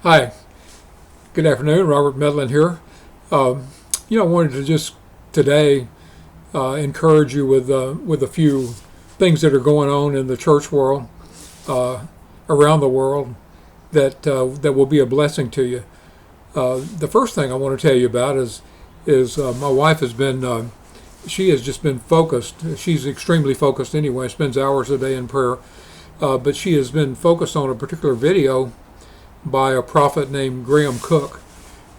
Hi, good afternoon. Robert Medlin here. I wanted to just today encourage you with a few things that are going on in the church world around the world that will be a blessing to you. The first thing I want to tell you about is my wife has been she has just been focused. She's extremely focused anyway. Spends hours a day in prayer, but she has been focused on a particular video by a prophet named Cooke,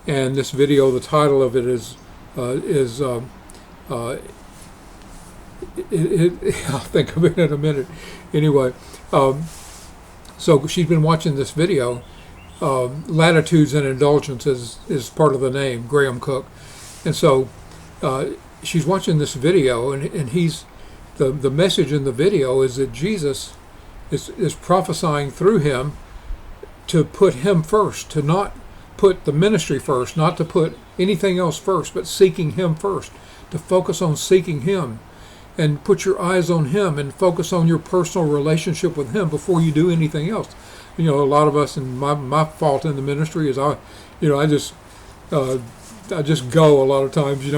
and this video, the title of it I'll think of it in a minute. Anyway, so she's been watching this video. Latitudes and Indulgences is part of the name, Cooke, and so she's watching this video, and he's the message in the video is that Jesus is prophesying through him to put him first, to not put the ministry first, not to put anything else first, but seeking him first, to focus on seeking him and put your eyes on him and focus on your personal relationship with him before you do anything else. A lot of us, and my fault in the ministry is I just go a lot of times,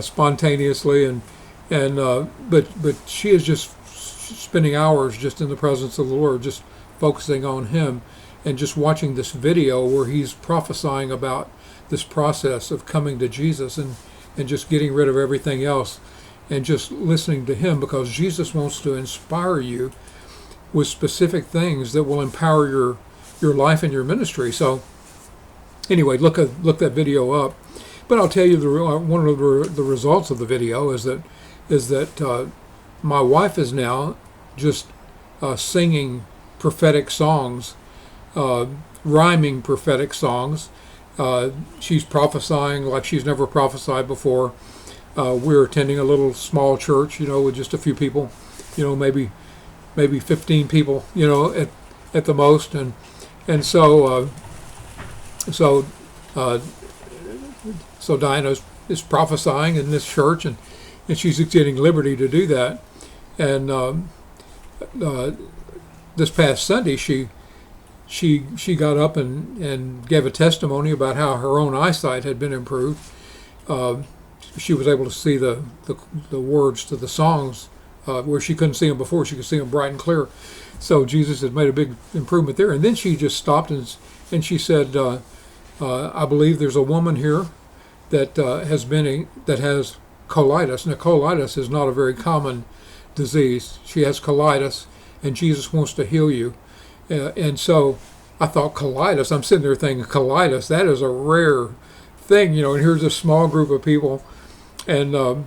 spontaneously, but she is just spending hours just in the presence of the Lord, just focusing on him, and just watching this video where he's prophesying about this process of coming to Jesus and just getting rid of everything else and just listening to him, because Jesus wants to inspire you with specific things that will empower your life and your ministry. So anyway, look that video up. But I'll tell you one of the results of the video is that my wife is now just singing prophetic songs, rhyming prophetic songs. She's prophesying like she's never prophesied before. We're attending a little small church, with just a few people, maybe 15 people, at the most, and so Diana is prophesying in this church, and she's getting liberty to do that. And this past Sunday, she got up and gave a testimony about how her own eyesight had been improved. She was able to see the words to the songs where she couldn't see them before. She could see them bright and clear. So Jesus had made a big improvement there. And then she just stopped and she said, I believe there's a woman here that has colitis. Now, colitis is not a very common disease. She has colitis, and Jesus wants to heal you. And so I thought, colitis, I'm sitting there thinking, colitis, that is a rare thing, and here's a small group of people. And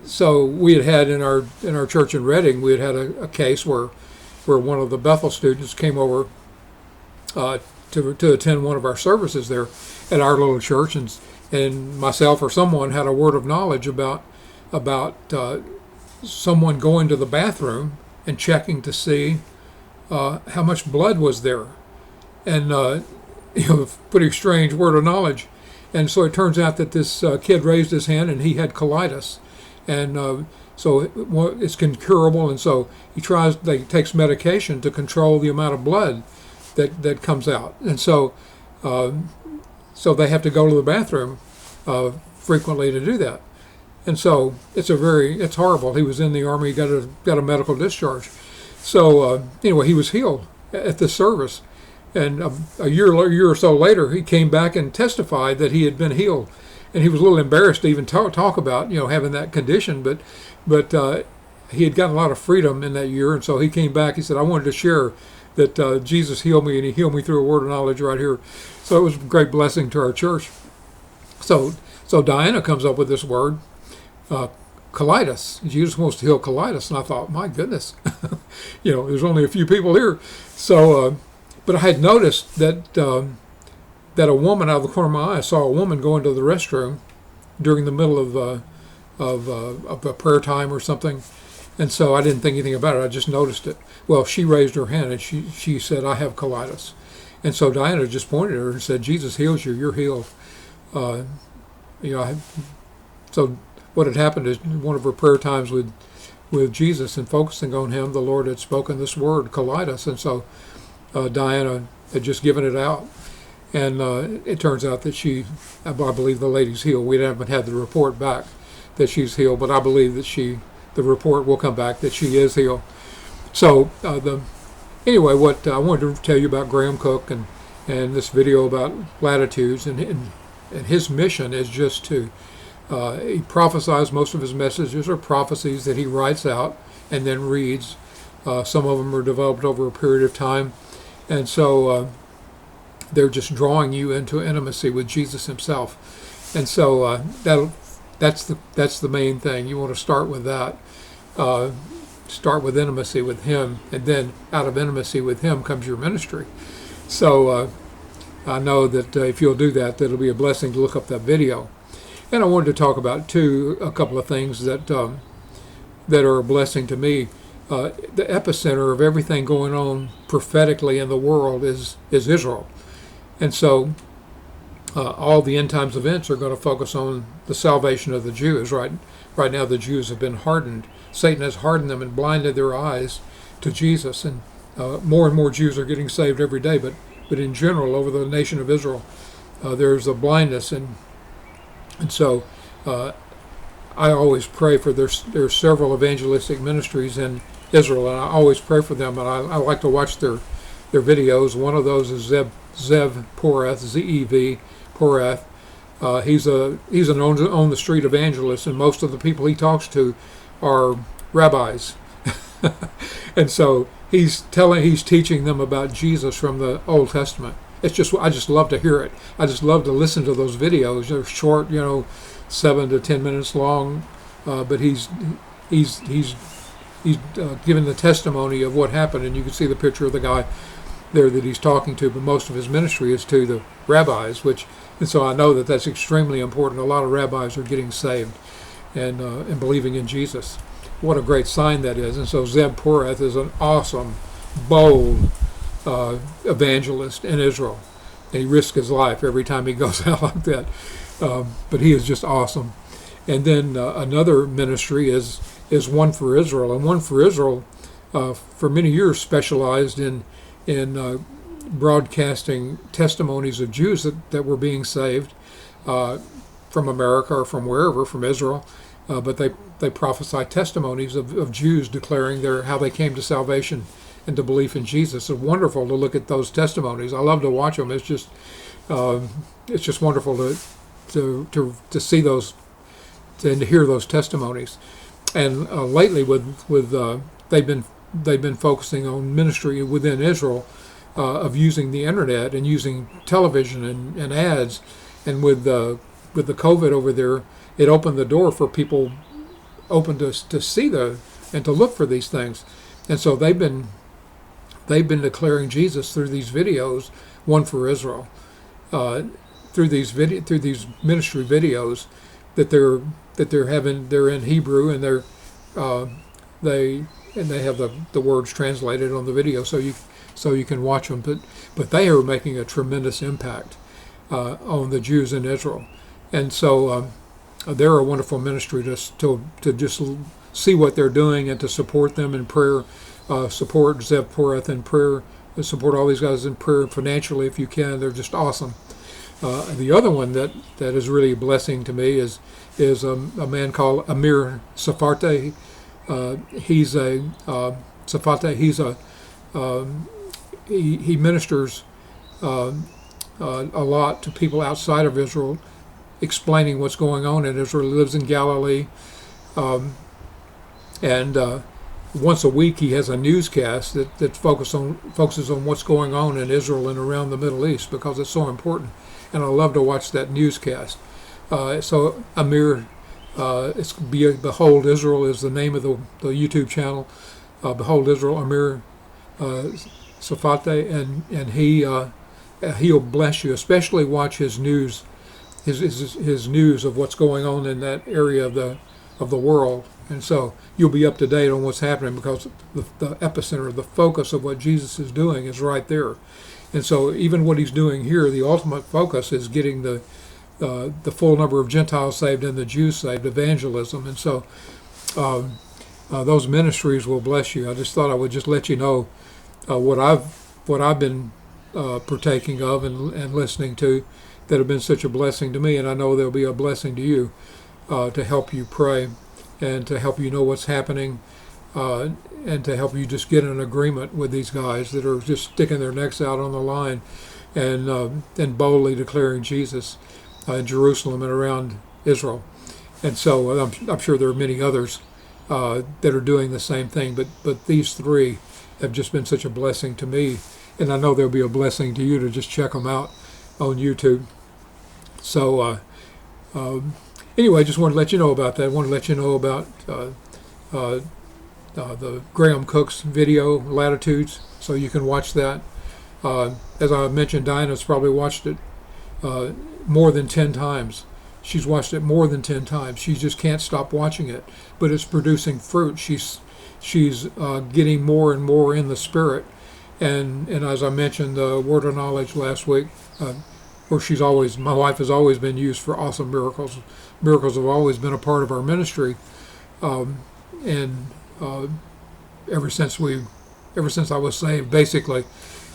so we had in our church in Reading, we had a case where one of the Bethel students came over to attend one of our services there at our little church, and myself or someone had a word of knowledge about someone going to the bathroom and checking to see how much blood was there, and pretty strange word of knowledge. And so it turns out that this kid raised his hand and he had colitis, and so it's incurable. And so he takes medication to control the amount of blood that comes out, and so they have to go to the bathroom frequently to do that. And so it's horrible. He was in the Army, got a medical discharge. So anyway, he was healed at this service, and a year or so later, he came back and testified that he had been healed, and he was a little embarrassed to even talk about having that condition, but he had gotten a lot of freedom in that year, and so he came back. He said, I wanted to share that Jesus healed me, and he healed me through a word of knowledge right here. So it was a great blessing to our church. So Diana comes up with this word, colitis. Jesus wants to heal colitis. And I thought, my goodness, there's only a few people here. So, but I had noticed that a woman, out of the corner of my eye, I saw a woman go into the restroom during the middle of a prayer time or something. And so I didn't think anything about it. I just noticed it. Well, she raised her hand and she said, I have colitis. And so Diana just pointed at her and said, Jesus heals you. You're healed. So what had happened is one of her prayer times with Jesus and focusing on him, the Lord had spoken this word, colitis. And so Diana had just given it out. And it turns out that I believe the lady's healed. We haven't had the report back that she's healed, but I believe that the report will come back that she is healed. So anyway, what I wanted to tell you about Graham Cooke and this video about Latitudes, and his mission is just to, he prophesies. Most of his messages are prophecies that he writes out and then reads. Some of them are developed over a period of time. And so they're just drawing you into intimacy with Jesus himself. And so that's the main thing. You want to start with that. Start with intimacy with him, and then out of intimacy with him comes your ministry. So I know that if you'll do that, it'll be a blessing to look up that video. And I wanted to talk about a couple of things that are a blessing to me. The epicenter of everything going on prophetically in the world is Israel. And so all the end times events are going to focus on the salvation of the Jews. Right now the Jews have been hardened. Satan has hardened them and blinded their eyes to Jesus. And more and more Jews are getting saved every day. But in general, over the nation of Israel, there's a blindness. And so I always pray for, there's several evangelistic ministries in Israel, and I always pray for them. And I like to watch their videos. One of those is Zev Porath, Z-E-V, Porath. He's an on the street evangelist, and most of the people he talks to are rabbis. And so he's teaching them about Jesus from the Old Testament. I just love to hear it. I just love to listen to those videos. They're short, 7 to 10 minutes long, but he's giving the testimony of what happened, and you can see the picture of the guy there that he's talking to. But most of his ministry is to the rabbis, and so I know that that's extremely important. A lot of rabbis are getting saved and believing in Jesus. What a great sign that is. And so Zev Porath is an awesome, bold evangelist in Israel. And he risks his life every time he goes out like that. But he is just awesome. And then another ministry is One for Israel. And One for Israel, for many years, specialized in broadcasting testimonies of Jews that were being saved from America or from wherever, from Israel. But they prophesy testimonies of Jews declaring how they came to salvation and to belief in Jesus. It's wonderful to look at those testimonies. I love to watch them. It's just wonderful to see those and to hear those testimonies. And lately, they've been focusing on ministry within Israel of using the internet and using television and ads. And with the COVID over there, it opened the door for people to see and to look for these things. And so they've been declaring Jesus through these videos, One for Israel, through these ministry videos that they're in Hebrew, and they have the words translated on the video, so you can watch them. But they are making a tremendous impact on the Jews in Israel, and so they're a wonderful ministry to just see what they're doing and to support them in prayer. Support Zev Porath in prayer. Support all these guys in prayer financially if you can. They're just awesome. The other one that is really a blessing to me is a man called Amir Tsarfati. He ministers a lot to people outside of Israel, explaining what's going on in Israel. He lives in Galilee, and once a week he has a newscast that focuses on what's going on in Israel and around the Middle East, because it's so important. And I love to watch that newscast. So Amir, it's Behold Israel is the name of the YouTube channel. Behold Israel, Amir Tsarfati, and he'll bless you. Especially watch his news, his news of what's going on in that area of the world. And so you'll be up to date on what's happening, because the epicenter, the focus of what Jesus is doing is right there. And so even what he's doing here, the ultimate focus is getting the full number of Gentiles saved and the Jews saved, evangelism. And so those ministries will bless you. I just thought I would just let you know what I've what I've been partaking of and listening to that have been such a blessing to me, and I know they'll be a blessing to you to help you pray and to help you know what's happening and to help you just get in agreement with these guys that are just sticking their necks out on the line and boldly declaring Jesus in Jerusalem and around Israel. And so I'm sure there are many others that are doing the same thing, but these three have just been such a blessing to me, and I know they'll be a blessing to you to just check them out on YouTube. So anyway, I just wanted to let you know about that. I wanted to let you know about the Graham Cooke's video, Latitudes, so you can watch that. As I mentioned, Diana's probably watched it more than 10 times. She's watched it more than 10 times. She just can't stop watching it, but it's producing fruit. She's getting more and more in the Spirit. And as I mentioned, the Word of Knowledge last week, where my wife has always been used for awesome miracles. Miracles have always been a part of our ministry. Ever since I was saved, basically.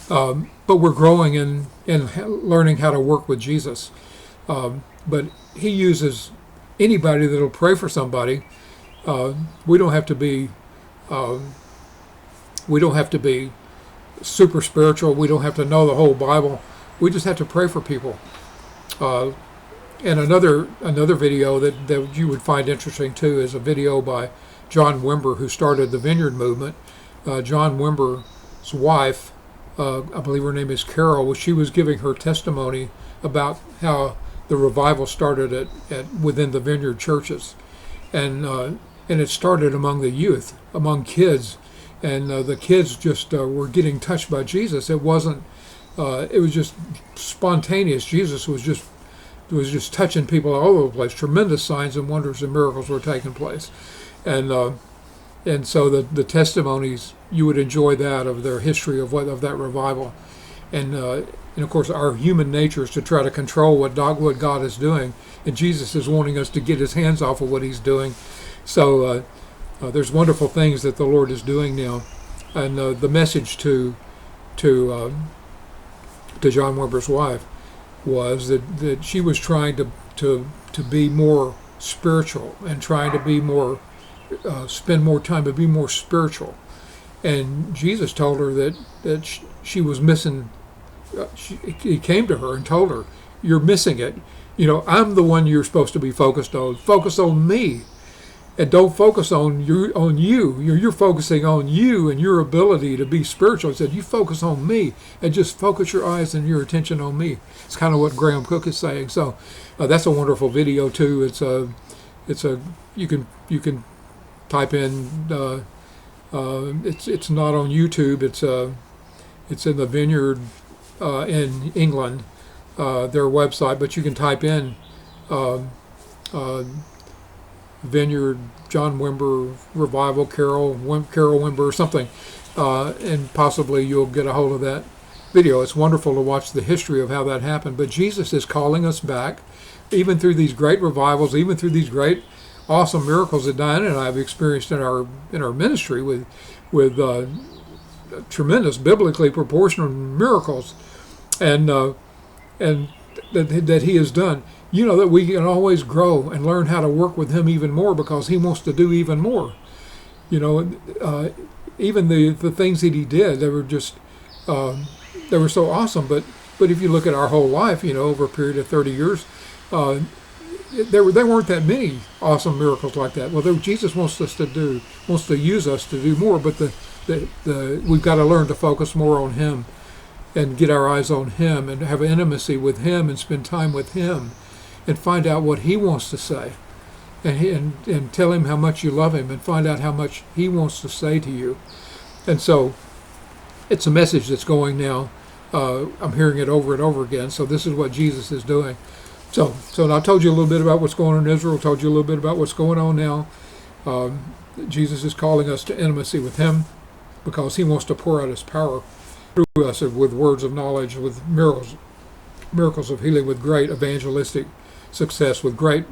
But we're growing in learning how to work with Jesus. But he uses anybody that'll pray for somebody. We don't have to be super spiritual. We don't have to know the whole Bible. We just have to pray for people. And another video that you would find interesting too is a video by John Wimber, who started the Vineyard movement. John Wimber's wife, I believe her name is Carol, she was giving her testimony about how the revival started within the Vineyard churches, and it started among the youth, among kids, and the kids just were getting touched by Jesus. It wasn't. It was just spontaneous. Jesus was just touching people all over the place. Tremendous signs and wonders and miracles were taking place, and so the testimonies, you would enjoy that, of their history of that revival, and of course our human nature is to try to control what God is doing, and Jesus is wanting us to get his hands off of what he's doing. So there's wonderful things that the Lord is doing now, and the message to John Wimber's wife was that she was trying to be more spiritual and trying to be more spend more time to be more spiritual, and Jesus told her that she was missing. He came to her and told her, "You're missing it. I'm the one you're supposed to be focused on. Focus on me, and don't focus on you. You're focusing on you and your ability to be spiritual." He said, "You focus on me and just focus your eyes and your attention on me." It's kind of what Graham Cooke is saying. So that's a wonderful video too. You can type in. It's not on YouTube. It's in the Vineyard in England, their website. But you can type in Vineyard, John Wimber, Revival, Carol Wimber, or something, and possibly you'll get a hold of that video. It's wonderful to watch the history of how that happened. But Jesus is calling us back, even through these great revivals, even through these great, awesome miracles that Diana and I have experienced in our ministry with tremendous biblically proportional miracles, and that he has done. That we can always grow and learn how to work with him even more, because he wants to do even more. Even the things that he did, they were just they were so awesome. But if you look at our whole life, over a period of 30 years, there weren't that many awesome miracles like that. Well, Jesus wants to use us to do more, but we've got to learn to focus more on him and get our eyes on him and have intimacy with him and spend time with him and find out what he wants to say, and tell him how much you love him, and find out how much he wants to say to you. And so it's a message that's going now. I'm hearing it over and over again. So this is what Jesus is doing. So I told you a little bit about what's going on in Israel, told you a little bit about what's going on now. Jesus is calling us to intimacy with him, because he wants to pour out his power through us with words of knowledge, with miracles of healing, with great evangelistic success, with great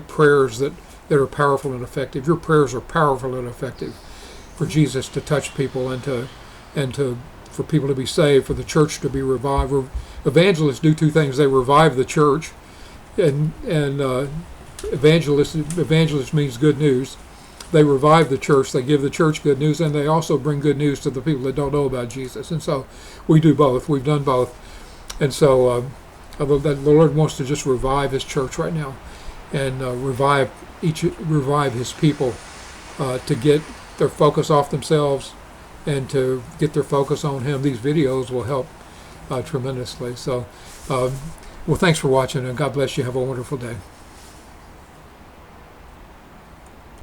prayers that are powerful and effective. Your prayers are powerful and effective for Jesus to touch people and to for people to be saved, for the church to be revived. Evangelists do two things: they revive the church, and evangelist means good news. They revive the church, they give the church good news, and they also bring good news to the people that don't know about Jesus. And so we do both. We've done both. And so the Lord wants to just revive his church right now, and revive his people to get their focus off themselves and to get their focus on him. These videos will help tremendously. So, well, thanks for watching, and God bless you. Have a wonderful day.